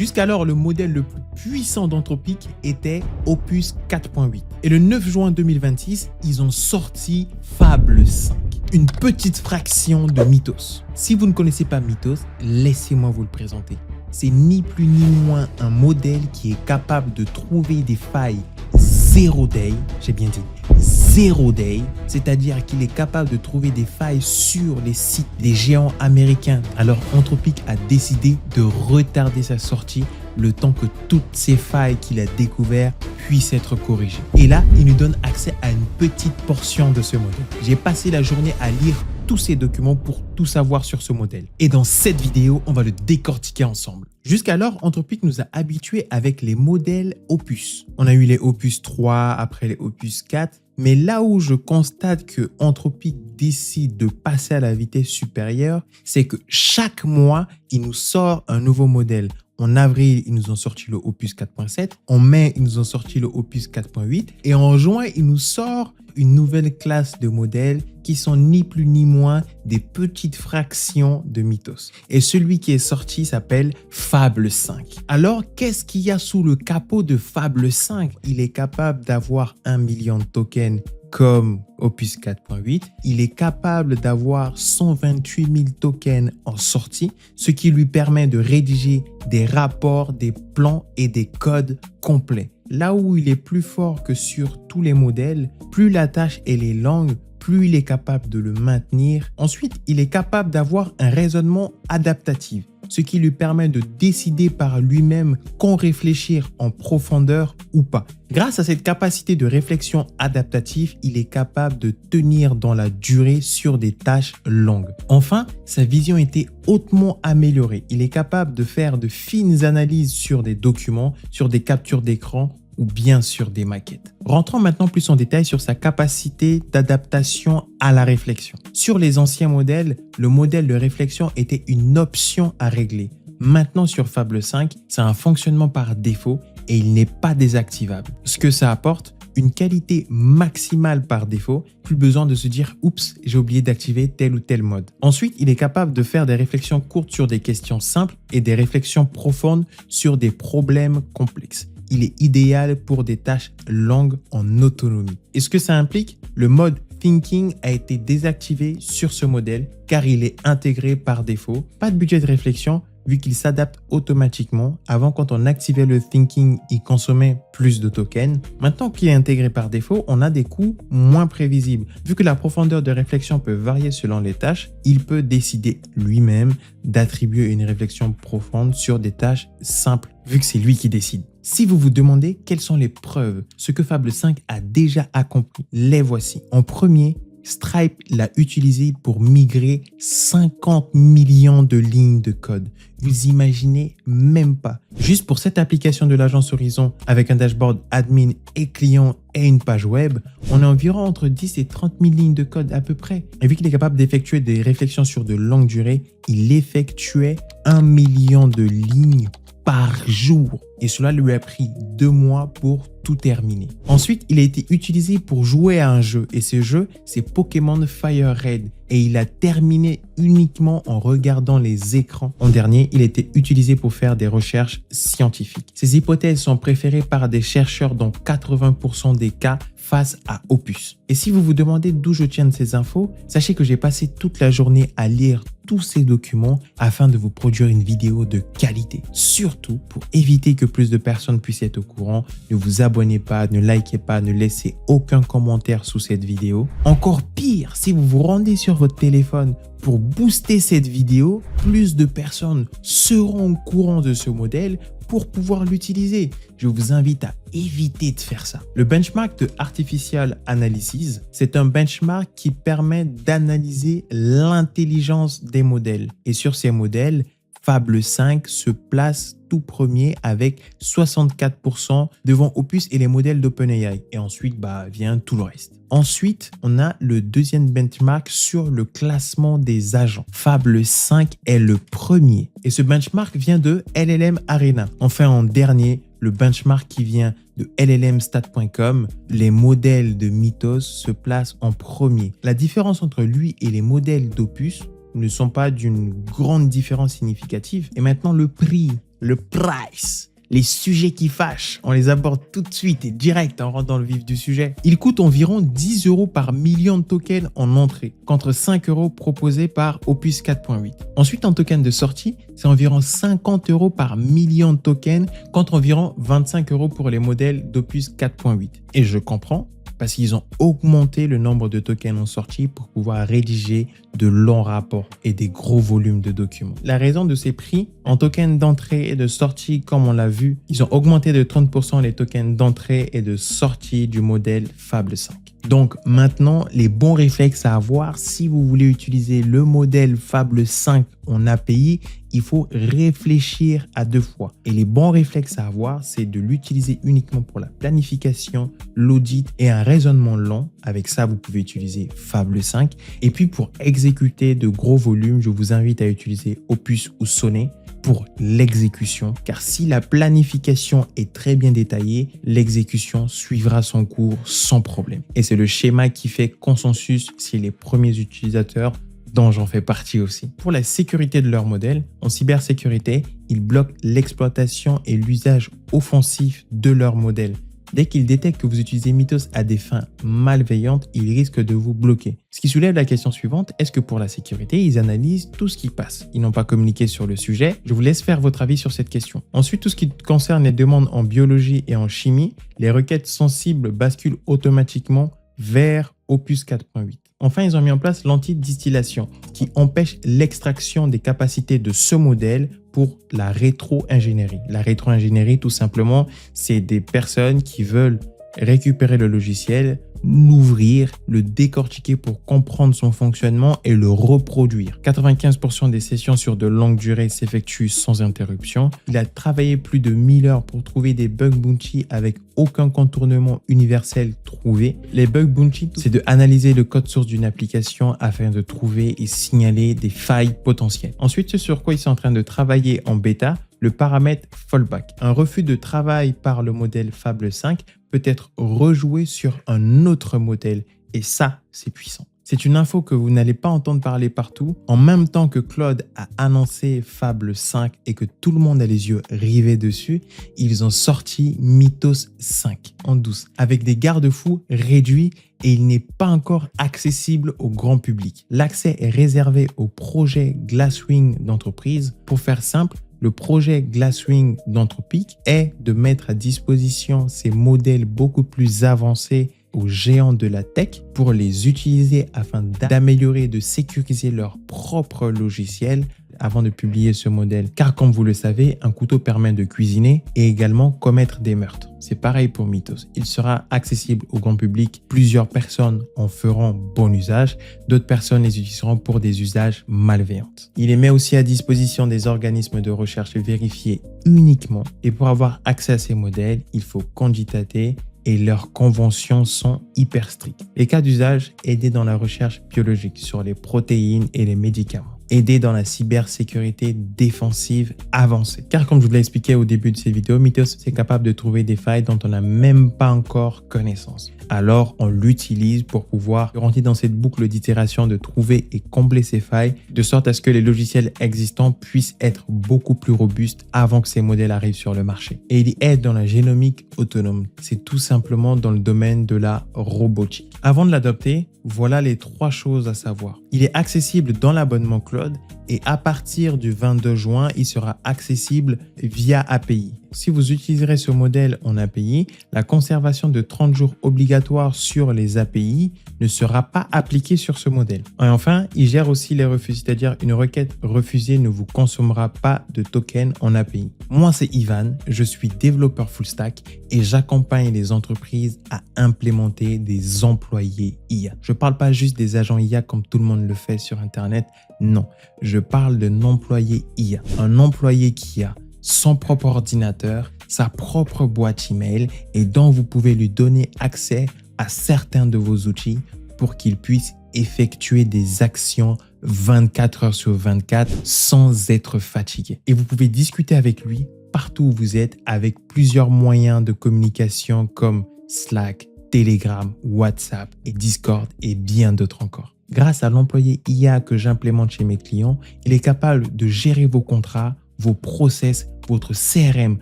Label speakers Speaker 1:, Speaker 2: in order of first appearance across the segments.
Speaker 1: Jusqu'alors, le modèle le plus puissant d'Anthropic était Opus 4.8. Et le 9 juin 2026, ils ont sorti Fable 5, une petite fraction de Mythos. Si vous ne connaissez pas Mythos, laissez-moi vous le présenter. C'est ni plus ni moins un modèle qui est capable de trouver des failles zero day, j'ai bien dit zero day, c'est-à-dire qu'il est capable de trouver des failles sur les sites des géants américains. Alors Anthropic a décidé de retarder sa sortie le temps que toutes ces failles qu'il a découvertes puissent être corrigées. Et là, il nous donne accès à une petite portion de ce modèle. J'ai passé la journée à lire tous ces documents pour tout savoir sur ce modèle. Et dans cette vidéo, on va le décortiquer ensemble. Jusqu'alors, Anthropic nous a habitués avec les modèles Opus. On a eu les Opus 3, après les Opus 4. Mais là où je constate que Anthropic décide de passer à la vitesse supérieure, c'est que chaque mois, il nous sort un nouveau modèle. En avril, ils nous ont sorti le Opus 4.7. En mai, ils nous ont sorti le Opus 4.8. Et en juin, ils nous sortent une nouvelle classe de modèles qui sont ni plus ni moins des petites fractions de Mythos. Et celui qui est sorti s'appelle Fable 5. Alors, qu'est-ce qu'il y a sous le capot de Fable 5? Il est capable d'avoir 1 million de tokens comme Opus 4.8. Il est capable d'avoir 128 000 tokens en sortie, ce qui lui permet de rédiger des rapports, des plans et des codes complets. Là où il est plus fort que sur tous les modèles, plus la tâche elle est longue, plus il est capable de le maintenir. Ensuite, il est capable d'avoir un raisonnement adaptatif, ce qui lui permet de décider par lui-même quand réfléchir en profondeur ou pas. Grâce à cette capacité de réflexion adaptative, il est capable de tenir dans la durée sur des tâches longues. Enfin, sa vision était hautement améliorée. Il est capable de faire de fines analyses sur des documents, sur des captures d'écran ou bien sur des maquettes. Rentrons maintenant plus en détail sur sa capacité d'adaptation à la réflexion. Sur les anciens modèles, le modèle de réflexion était une option à régler. Maintenant sur Fable 5, c'est un fonctionnement par défaut et il n'est pas désactivable. Ce que ça apporte, une qualité maximale par défaut, plus besoin de se dire « Oups, j'ai oublié d'activer tel ou tel mode ». Ensuite, il est capable de faire des réflexions courtes sur des questions simples et des réflexions profondes sur des problèmes complexes. Il est idéal pour des tâches longues en autonomie. Et ce que ça implique, le mode Thinking a été désactivé sur ce modèle car il est intégré par défaut. Pas de budget de réflexion vu qu'il s'adapte automatiquement. Avant, quand on activait le Thinking, il consommait plus de tokens. Maintenant qu'il est intégré par défaut, on a des coûts moins prévisibles. Vu que la profondeur de réflexion peut varier selon les tâches, il peut décider lui-même d'attribuer une réflexion profonde sur des tâches simples, vu que c'est lui qui décide. Si vous vous demandez quelles sont les preuves, ce que Fable 5 a déjà accompli, les voici. En premier, Stripe l'a utilisé pour migrer 50 millions de lignes de code. Vous imaginez même pas. Juste pour cette application de l'agence Horizon avec un dashboard admin et client et une page web, on a environ entre 10 et 30 000 lignes de code à peu près. Et vu qu'il est capable d'effectuer des réflexions sur de longue durée, il effectuait 1 million de lignes par jour. Et cela lui a pris 2 mois pour tout terminer. Ensuite, il a été utilisé pour jouer à un jeu. Et ce jeu, c'est Pokémon Fire Red. Et il a terminé uniquement en regardant les écrans. En dernier, il a été utilisé pour faire des recherches scientifiques. Ces hypothèses sont préférées par des chercheurs dans 80% des cas face à Opus. Et si vous vous demandez d'où je tiens de ces infos, sachez que j'ai passé toute la journée à lire tous ces documents afin de vous produire une vidéo de qualité. Surtout pour éviter que plus de personnes puissent être au courant, ne vous abonnez pas, ne likez pas, ne laissez aucun commentaire sous cette vidéo. Encore pire, si vous vous rendez sur votre téléphone pour booster cette vidéo, plus de personnes seront au courant de ce modèle pour pouvoir l'utiliser. Je vous invite à éviter de faire ça. Le benchmark de Artificial Analysis, c'est un benchmark qui permet d'analyser l'intelligence des modèles. Et sur ces modèles, Fable 5 se place tout premier avec 64% devant Opus et les modèles d'OpenAI. Et ensuite, vient tout le reste. Ensuite, on a le deuxième benchmark sur le classement des agents. Fable 5 est le premier. Et ce benchmark vient de LLM Arena. Enfin, en dernier, le benchmark qui vient de llmstat.com, les modèles de Mythos se placent en premier. La différence entre lui et les modèles d'Opus ne sont pas d'une grande différence significative. Et maintenant, le prix le price. Les sujets qui fâchent, on les aborde tout de suite et direct en rentrant dans le vif du sujet. Il coûte environ 10 € par million de tokens en entrée, contre 5 € proposés par Opus 4.8. Ensuite, en token de sortie, c'est environ 50 € par million de tokens, contre environ 25 € pour les modèles d'Opus 4.8. Et je comprends, parce qu'ils ont augmenté le nombre de tokens en sortie pour pouvoir rédiger de longs rapports et des gros volumes de documents. La raison de ces prix en tokens d'entrée et de sortie, comme on l'a vu, ils ont augmenté de 30% les tokens d'entrée et de sortie du modèle Fable 5. Donc maintenant, les bons réflexes à avoir si vous voulez utiliser le modèle Fable 5 en API, il faut réfléchir à 2 fois. Et les bons réflexes à avoir, c'est de l'utiliser uniquement pour la planification, l'audit et un raisonnement lent. Avec ça, vous pouvez utiliser Fable 5. Et puis pour exécuter de gros volumes, je vous invite à utiliser Opus ou Sonnet pour l'exécution, car si la planification est très bien détaillée, l'exécution suivra son cours sans problème. Et c'est le schéma qui fait consensus chez les premiers utilisateurs, dont j'en fais partie aussi. Pour la sécurité de leur modèle, en cybersécurité, ils bloquent l'exploitation et l'usage offensif de leur modèle. Dès qu'ils détectent que vous utilisez Mythos à des fins malveillantes, ils risquent de vous bloquer. Ce qui soulève la question suivante, est-ce que pour la sécurité, ils analysent tout ce qui passe? Ils n'ont pas communiqué sur le sujet. Je vous laisse faire votre avis sur cette question. Ensuite, tout ce qui concerne les demandes en biologie et en chimie, les requêtes sensibles basculent automatiquement vers Opus 4.8. Enfin, ils ont mis en place l'antidistillation qui empêche l'extraction des capacités de ce modèle pour la rétro-ingénierie. La rétro-ingénierie, tout simplement, c'est des personnes qui veulent récupérer le logiciel, l'ouvrir, le décortiquer pour comprendre son fonctionnement et le reproduire. 95% des sessions sur de longue durée s'effectuent sans interruption. Il a travaillé plus de 1000 heures pour trouver des bug bounty avec aucun contournement universel trouvé. Les bug bounty, c'est de analyser le code source d'une application afin de trouver et signaler des failles potentielles. Ensuite, ce sur quoi ils sont en train de travailler en bêta, le paramètre fallback. Un refus de travail par le modèle Fable 5 peut être rejoué sur un autre modèle et ça, c'est puissant. C'est une info que vous n'allez pas entendre parler partout. En même temps que Claude a annoncé Fable 5 et que tout le monde a les yeux rivés dessus, ils ont sorti Mythos 5 en douce avec des garde-fous réduits et il n'est pas encore accessible au grand public. L'accès est réservé au projet Glasswing d'entreprise. Pour faire simple, le projet Glasswing d'Anthropic est de mettre à disposition ces modèles beaucoup plus avancés aux géants de la tech pour les utiliser afin d'améliorer et de sécuriser leur propre logiciel avant de publier ce modèle. Car comme vous le savez, un couteau permet de cuisiner et également commettre des meurtres. C'est pareil pour Mythos. Il sera accessible au grand public. Plusieurs personnes en feront bon usage. D'autres personnes les utiliseront pour des usages malveillants. Il les met aussi à disposition des organismes de recherche vérifiés uniquement. Et pour avoir accès à ces modèles, il faut candidater et leurs conventions sont hyper strictes. Les cas d'usage, aider dans la recherche biologique sur les protéines et les médicaments. Aider dans la cybersécurité défensive avancée. Car comme je vous l'ai expliqué au début de ces vidéos, Mythos est capable de trouver des failles dont on n'a même pas encore connaissance. Alors on l'utilise pour pouvoir rentrer dans cette boucle d'itération de trouver et combler ces failles de sorte à ce que les logiciels existants puissent être beaucoup plus robustes avant que ces modèles arrivent sur le marché. Et il aide dans la génomique autonome. C'est tout simplement dans le domaine de la robotique. Avant de l'adopter, voilà les 3 choses à savoir. Il est accessible dans l'abonnement Claude et à partir du 22 juin, il sera accessible via API. Si vous utiliserez ce modèle en API, la conservation de 30 jours obligatoire sur les API ne sera pas appliquée sur ce modèle. Et enfin, il gère aussi les refus, c'est-à-dire une requête refusée ne vous consommera pas de token en API. Moi, c'est Ivan, je suis développeur full stack et j'accompagne les entreprises à implémenter des employés IA. Je ne parle pas juste des agents IA comme tout le monde le fait sur Internet, non. Je parle d'un employé IA, un employé qui a son propre ordinateur, sa propre boîte email et dont vous pouvez lui donner accès à certains de vos outils pour qu'il puisse effectuer des actions 24 heures sur 24 sans être fatigué. Et vous pouvez discuter avec lui partout où vous êtes avec plusieurs moyens de communication comme Slack, Telegram, WhatsApp et Discord et bien d'autres encore. Grâce à l'employé IA que j'implémente chez mes clients, il est capable de gérer vos contrats, vos process, votre CRM,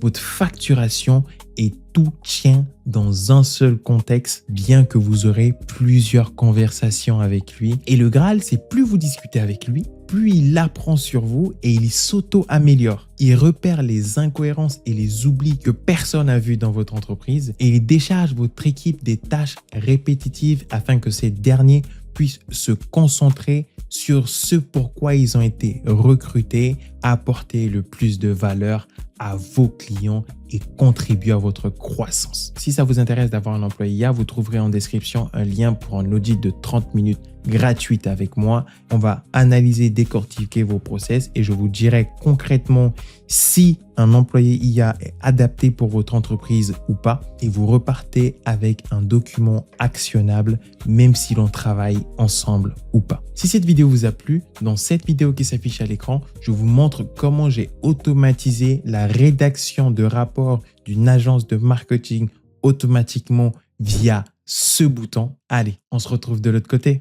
Speaker 1: votre facturation et tout tient dans un seul contexte, bien que vous aurez plusieurs conversations avec lui. Et le Graal, c'est plus vous discutez avec lui, plus il apprend sur vous et il s'auto-améliore. Il repère les incohérences et les oublis que personne n'a vus dans votre entreprise et il décharge votre équipe des tâches répétitives afin que ces derniers puissent se concentrer sur ce pourquoi ils ont été recrutés, apporter le plus de valeur à vos clients et contribuer à votre croissance. Si ça vous intéresse d'avoir un employé IA, vous trouverez en description un lien pour un audit de 30 minutes gratuite avec moi. On va analyser, décortiquer vos process et je vous dirai concrètement si un employé IA est adapté pour votre entreprise ou pas. Et vous repartez avec un document actionnable, même si l'on travaille ensemble ou pas. Si cette vidéo vous a plu, dans cette vidéo qui s'affiche à l'écran, je vous montre comment j'ai automatisé la rédaction de rapports d'une agence de marketing automatiquement via ce bouton. Allez, on se retrouve de l'autre côté.